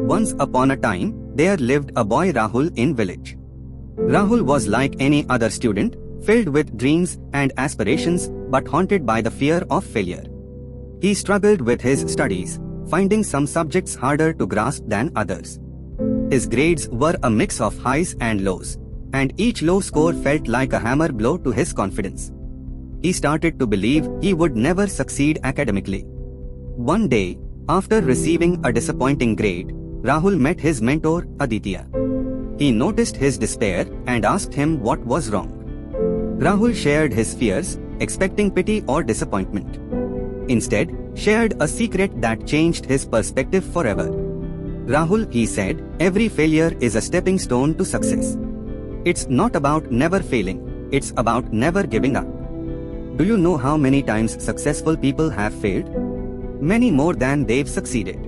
Once upon a time, there lived a boy Rahul in village. Rahul was like any other student, filled with dreams and aspirations, but haunted by the fear of failure. He struggled with his studies, finding some subjects harder to grasp than others. His grades were a mix of highs and lows, and each low score felt like a hammer blow to his confidence. He started to believe he would never succeed academically. One day, after receiving a disappointing grade, Rahul met his mentor, Aditya. He noticed his despair and asked him what was wrong. Rahul shared his fears, expecting pity or disappointment. Instead, shared a secret that changed his perspective forever. Rahul, he said, every failure is a stepping stone to success. It's not about never failing, it's about never giving up. Do you know how many times successful people have failed? Many more than they've succeeded.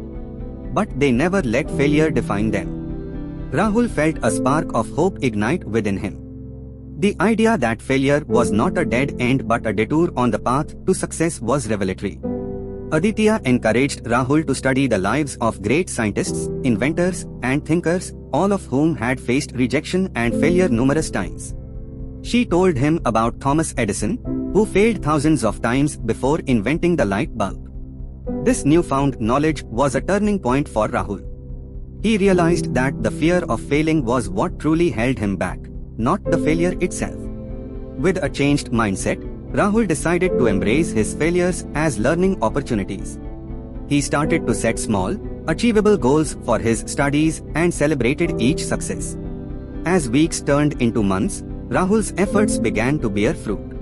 But they never let failure define them. Rahul felt a spark of hope ignite within him. The idea that failure was not a dead end but a detour on the path to success was revelatory. Aditya encouraged Rahul to study the lives of great scientists, inventors, and thinkers, all of whom had faced rejection and failure numerous times. She told him about Thomas Edison, who failed thousands of times before inventing the light bulb. This newfound knowledge was a turning point for Rahul. He realized that the fear of failing was what truly held him back, not the failure itself. With a changed mindset, Rahul decided to embrace his failures as learning opportunities. He started to set small, achievable goals for his studies and celebrated each success. As weeks turned into months, Rahul's efforts began to bear fruit.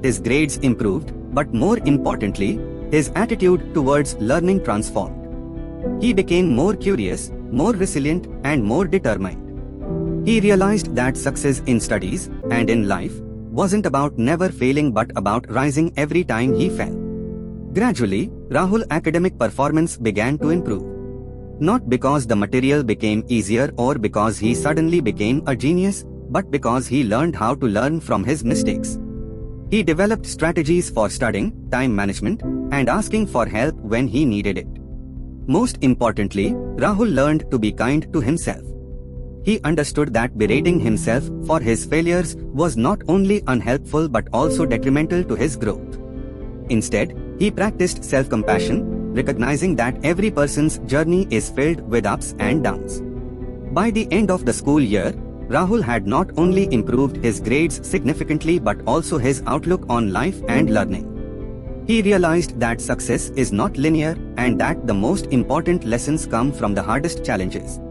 His grades improved, but more importantly, his attitude towards learning transformed. He became more curious, more resilient, and more determined. He realized that success in studies and in life wasn't about never failing but about rising every time he fell. Gradually, Rahul's academic performance began to improve. Not because the material became easier or because he suddenly became a genius, but because he learned how to learn from his mistakes. He developed strategies for studying, time management, and asking for help when he needed it. Most importantly, Rahul learned to be kind to himself. He understood that berating himself for his failures was not only unhelpful but also detrimental to his growth. Instead, he practiced self-compassion, recognizing that every person's journey is filled with ups and downs. By the end of the school year, Rahul had not only improved his grades significantly but also his outlook on life and learning. He realized that success is not linear and that the most important lessons come from the hardest challenges.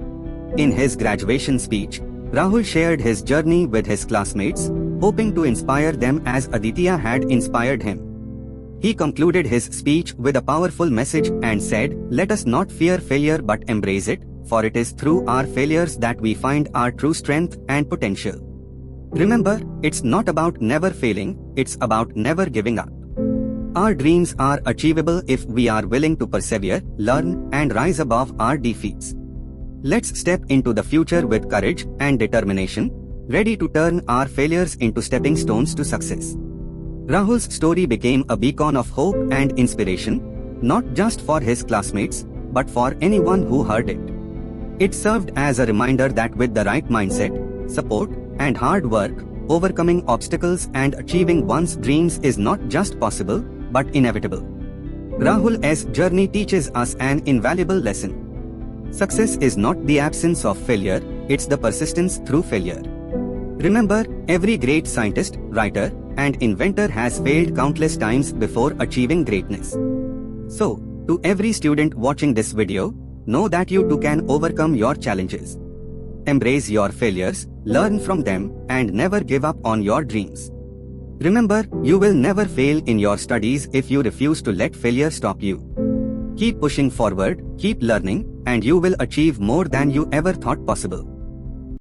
In his graduation speech, Rahul shared his journey with his classmates, hoping to inspire them as Aditya had inspired him. He concluded his speech with a powerful message and said, "Let us not fear failure but embrace it, for it is through our failures that we find our true strength and potential." Remember, it's not about never failing, it's about never giving up. Our dreams are achievable if we are willing to persevere, learn, and rise above our defeats. Let's step into the future with courage and determination, ready to turn our failures into stepping stones to success. Rahul's story became a beacon of hope and inspiration, not just for his classmates, but for anyone who heard it. It served as a reminder that with the right mindset, support, and hard work, overcoming obstacles and achieving one's dreams is not just possible, but inevitable. Rahul's journey teaches us an invaluable lesson. Success is not the absence of failure, it's the persistence through failure. Remember, every great scientist, writer, and inventor has failed countless times before achieving greatness. So, to every student watching this video, know that you too can overcome your challenges. Embrace your failures, learn from them, and never give up on your dreams. Remember, you will never fail in your studies if you refuse to let failure stop you. Keep pushing forward, keep learning, and you will achieve more than you ever thought possible.